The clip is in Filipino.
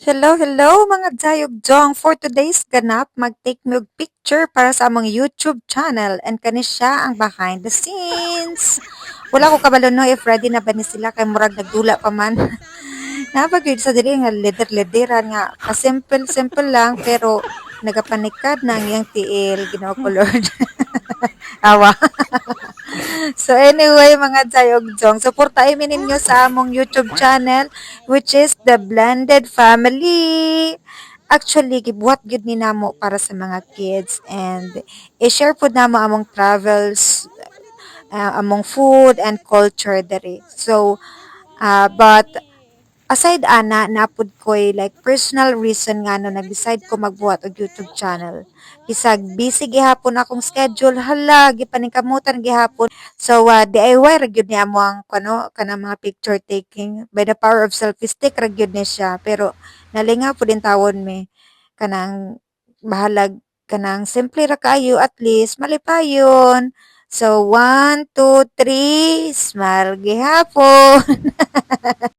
Hello, hello mga Jayog-jong. For today's ganap, mag-take me og picture para sa among YouTube channel and kani siya ang behind the scenes. Wala ko kabalo no if ready na ba ni sila kay murag nagdula pa man. Napagid sa dili nga leder-lederan nga ka-simple-simple lang pero nagapanikad na ang iyang tiil, Ginoo ko Lord. Awa. So anyway, mga Jayog-jong, suportahin mi ninyo sa among YouTube channel which is The Blended Family. Actually, gibuhat gyud ni namo para sa mga kids and i-share pud namo among travels, among food and culture dere. So, but aside ana, napud ko'y like personal reason nga no nag-decide ko magbuhat og YouTube channel. Bisag busy gihapon akong schedule, hala, gipaningkamutan gihapon. So, DIY ra gyud ni amo ang kanang mga picture taking. By the power of selfie stick ra gyud ni siya. Pero nalingaw pud in tawon mi kanang bahalag kanang simple ra kayo at least malipayon. So, 1, 2, 3, smile gihapon.